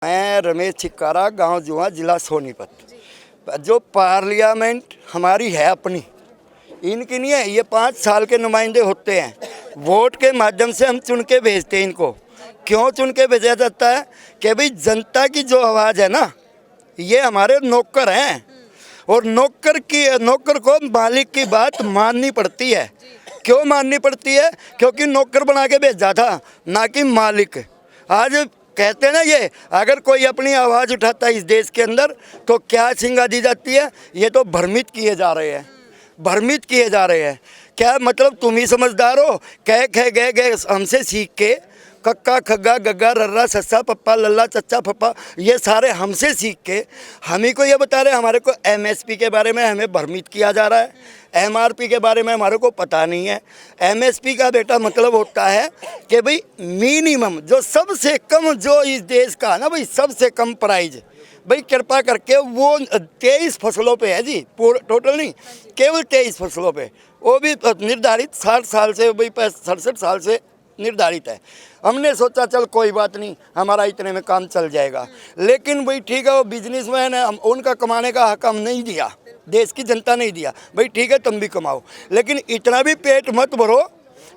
मैं रमेश छिक्कारा, गांव जुआ, जिला सोनीपत। जो पार्लियामेंट हमारी है अपनी, इनकी नहीं है। ये 5 साल के नुमाइंदे होते हैं, वोट के माध्यम से हम चुन के भेजते हैं इनको। क्यों चुन के भेजा जाता है कि भाई जनता की जो आवाज़ है ना, ये हमारे नौकर हैं, और नौकर को मालिक की बात माननी पड़ती है। क्यों माननी पड़ती है? क्योंकि नौकर बना के भेजा था, ना कि मालिक। आज कहते हैं ना, ये अगर कोई अपनी आवाज़ उठाता है इस देश के अंदर तो क्या सिंगा दी जाती है? ये तो भ्रमित किए जा रहे हैं, भ्रमित किए जा रहे हैं। क्या मतलब तुम ही समझदार हो? कह गए हमसे सीख के कक्का खग्गा गग्गा रर्रा सस्सा पप्पा लल्ला चच्चा पप्पा, ये सारे हमसे सीख के हम ही को ये बता रहे हैं। हमारे को एमएसपी के बारे में हमें भ्रमित किया जा रहा है, एमआरपी के बारे में हमारे को पता नहीं है। एमएसपी का बेटा मतलब होता है कि भाई मिनिमम, जो सबसे कम, जो इस देश का ना भाई सबसे कम प्राइज, भाई कृपा करके वो 23 फसलों पे है जी, टोटल नहीं, केवल 23 फसलों पे, वो भी निर्धारित 60 साल से, भाई 67 साल से निर्धारित है। हमने सोचा चल कोई बात नहीं, हमारा इतने में काम चल जाएगा। लेकिन भाई ठीक है, वो बिजनेसमैन है, उनका कमाने का हक हम नहीं दिया, देश की जनता नहीं दिया। भाई ठीक है, तुम भी कमाओ, लेकिन इतना भी पेट मत भरो।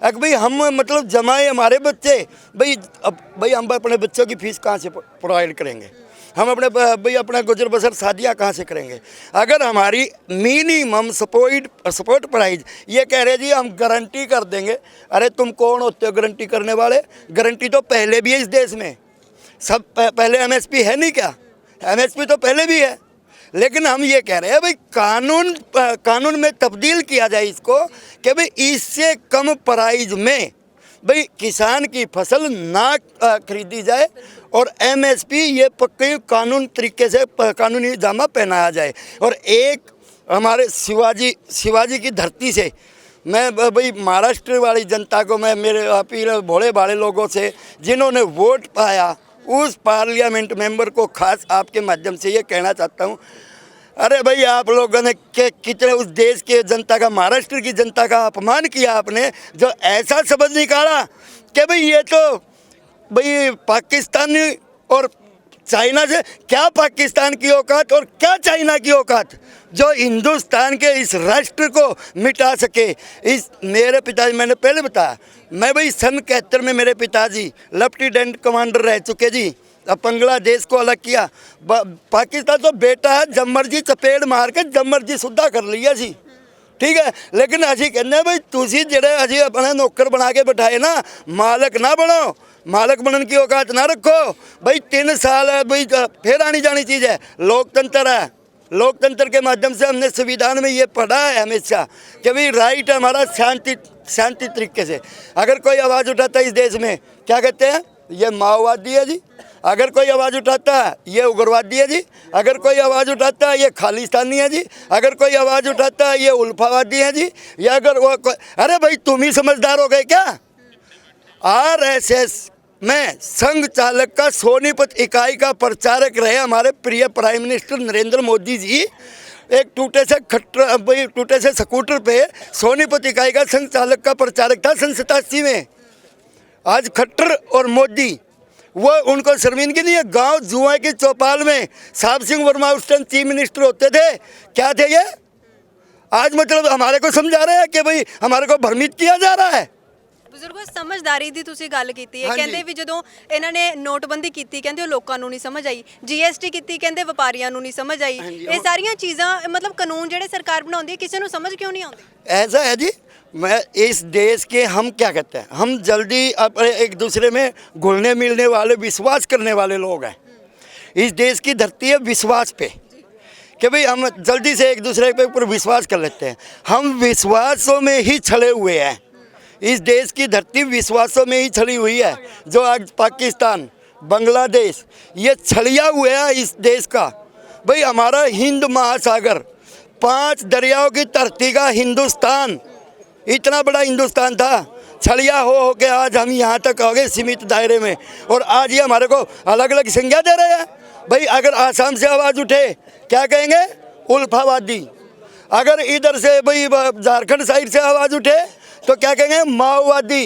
अगर भाई हम मतलब जमाए हमारे बच्चे, भाई हम अपने बच्चों की फीस कहाँ से प्रोवाइड करेंगे? हम अपना गुजर बसर शादियाँ कहाँ से करेंगे? अगर हमारी मिनिमम सपोर्ट प्राइस ये कह रहे जी हम गारंटी कर देंगे। अरे तुम कौन होते हो गारंटी करने वाले? गारंटी तो पहले भी है इस देश में, सब पहले एमएसपी है नहीं क्या? एमएसपी तो पहले भी है, लेकिन हम ये कह रहे हैं भाई कानून में तब्दील किया जाए इसको, कि भाई इससे कम प्राइस में भाई किसान की फसल ना खरीदी जाए, और एमएसपी ये पक्के कानून तरीके से कानूनी जामा पहनाया जाए। और एक हमारे शिवाजी की धरती से मैं भाई महाराष्ट्र वाली जनता को, मैं मेरे अपील भोले भाले लोगों से जिन्होंने वोट पाया, उस पार्लियामेंट मेंबर को खास आपके माध्यम से ये कहना चाहता हूँ, अरे भाई आप लोगों ने कितने उस देश के जनता का, महाराष्ट्र की जनता का अपमान किया आपने, जो ऐसा शब्द निकाला कि भाई ये तो भाई पाकिस्तान और चाइना से, क्या पाकिस्तान की औकात और क्या चाइना की औकात जो हिंदुस्तान के इस राष्ट्र को मिटा सके। इस मेरे पिताजी, मैंने पहले बताया, मैं भाई सन 71 में मेरे पिताजी लेफ्टिनेंट कमांडर रह चुके जी। अब बांग्लादेश को अलग किया, पाकिस्तान तो बेटा है, जब मर्जी चपेट मार के जब मर्जी सुद्धा कर लिया जी, ठीक है। लेकिन असी कहने भाई तुसी जेड़े असी अपने नौकर बना के बैठाए ना, मालक ना बनो, मालक बनने की औकात ना रखो। भाई 3 साल है, भाई फिर आनी जानी चीज़ है, लोकतंत्र है। लोकतंत्र के माध्यम से हमने संविधान में ये पढ़ा है हमेशा कि भाई राइट है हमारा शांति तरीके से। अगर कोई आवाज़ उठाता है इस देश में, क्या कहते हैं? ये माओवादी है जी। अगर कोई आवाज़ उठाता है ये उग्रवादी है जी। अगर कोई आवाज़ उठाता है ये खालिस्तानी है जी। अगर कोई आवाज़ उठाता है ये उल्फावादी है जी। या अगर वो अरे भाई तुम ही समझदार हो गए क्या? आरएसएस में संघ चालक का सोनीपत इकाई का प्रचारक रहे हमारे प्रिय प्राइम मिनिस्टर नरेंद्र मोदी जी। एक टूटे से स्कूटर पे सोनीपत इकाई का संघ चालक का प्रचारक था सन 87 में। आज खट्टर और मोदी, वो उनको शर्मिंदगी नहीं है। गांव जुआ की चौपाल में साहब सिंह वर्मा उस टाइम चीफ मिनिस्टर होते थे, क्या थे ये? आज मतलब हमारे को समझा रहे हैं कि भाई हमारे को भ्रमित किया जा रहा है। ਬਜ਼ੁਰਗੋ ਸਮਝਦਾਰੀ ਦੀ ਤੁਸੀਂ ਗੱਲ ਕੀਤੀ ਹੈ, ਹਾਂਜੀ। ਕਹਿੰਦੇ ਵੀ ਜਦੋਂ ਇਹਨਾਂ ਨੇ ਨੋਟਬੰਦੀ ਕੀਤੀ ਕਹਿੰਦੇ ਉਹ ਲੋਕਾਂ ਨੂੰ ਨਹੀਂ ਸਮਝ ਆਈ, ਜੀਐਸਟੀ ਕੀਤੀ ਕਹਿੰਦੇ ਵਪਾਰੀਆਂ ਨੂੰ ਨਹੀਂ ਸਮਝ ਆਈ। ਹਾਂਜੀ, ਇਹ ਸਾਰੀਆਂ ਚੀਜ਼ਾਂ ਮਤਲਬ ਕਾਨੂੰਨ ਜਿਹੜੇ ਸਰਕਾਰ ਬਣਾਉਂਦੀ ਹੈ ਕਿਸੇ ਨੂੰ ਸਮਝ ਕਿਉਂ ਨਹੀਂ ਆਉਂਦੀ? ऐसा है जी, मैं इस देश के हम क्या कहते हैं, हम जल्दी एक दूसरे में घुलने मिलने वाले, विश्वास करने वाले लोग हैं। इस देश की धरती है विश्वास पे, कि भाई हम जल्दी से एक दूसरे के ऊपर विश्वास कर लेते हैं। हम विश्वासों में ही छले हुए हैं। इस देश की धरती विश्वासों में ही छली हुई है। जो आज पाकिस्तान, बांग्लादेश ये छलिया हुआ है इस देश का। भाई हमारा हिंद महासागर, 5 दरियाओं की धरती का हिंदुस्तान, इतना बड़ा हिंदुस्तान था, छलिया हो के आज हम यहाँ तक हो गए सीमित दायरे में। और आज ये हमारे को अलग अलग संज्ञा दे रहे हैं। भाई अगर आसाम से आवाज़ उठे क्या कहेंगे? उल्फावादी। अगर इधर से भाई झारखंड साइड से आवाज़ उठे तो क्या कहेंगे? माओवादी।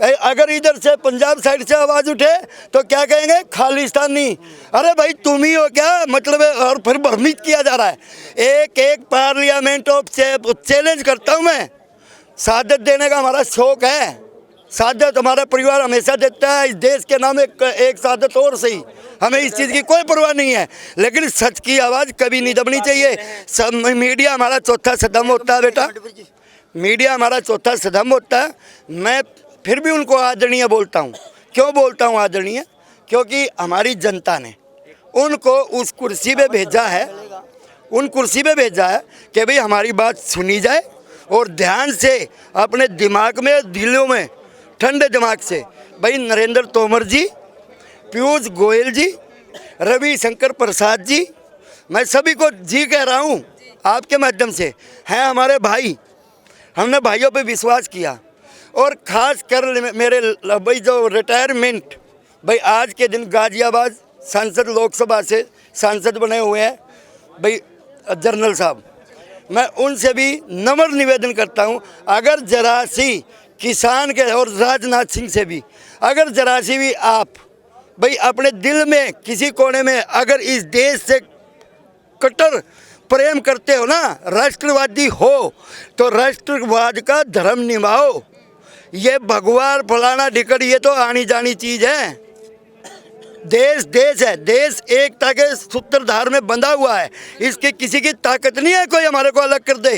अगर इधर से पंजाब साइड से आवाज़ उठे तो क्या कहेंगे, खालिस्तानी। अरे भाई तुम ही हो क्या, मतलब है। और फिर भ्रमित किया जा रहा है। एक एक पार्लियामेंट ऑफ चैलेंज करता हूँ मैं। शहादत देने का हमारा शौक है, शहादत हमारा परिवार हमेशा देता है। इस देश के नाम एक शहादत और सही, हमें इस चीज़ की कोई परवाह नहीं है, लेकिन सच की आवाज़ कभी नहीं दबनी चाहिए। सब मीडिया हमारा चौथा सदम होता है बेटा, मीडिया हमारा चौथा सदम होता है। मैं फिर भी उनको आदरणीय बोलता हूँ। क्यों बोलता हूँ आदरणीय? क्योंकि हमारी जनता ने उनको उस कुर्सी पे भेजा है, उन कुर्सी पे भेजा है कि भाई हमारी बात सुनी जाए और ध्यान से अपने दिमाग में, दिलों में, ठंडे दिमाग से भाई नरेंद्र तोमर जी, पीयूष गोयल जी, रविशंकर प्रसाद जी, मैं सभी को जी कह रहा हूँ आपके माध्यम से, हैं हमारे भाई। हमने भाइयों पे विश्वास किया और ख़ास कर मेरे भाई जो रिटायरमेंट भाई आज के दिन गाजियाबाद सांसद, लोकसभा से सांसद बने हुए हैं भाई जनरल साहब, मैं उनसे भी नम्र निवेदन करता हूं, अगर जरा सी किसान के, और राजनाथ सिंह से भी, अगर जरा सी भी आप भाई अपने दिल में किसी कोने में अगर इस देश से कट्टर प्रेम करते हो ना, राष्ट्रवादी हो, तो राष्ट्रवाद का धर्म निभाओ। ये भगवान फलाना ढिकड़ ये तो आनी जानी चीज़ है। देश देश है, देश एकता के सूत्रधार में बंधा हुआ है, इसकी किसी की ताकत नहीं है कोई हमारे को अलग कर दे।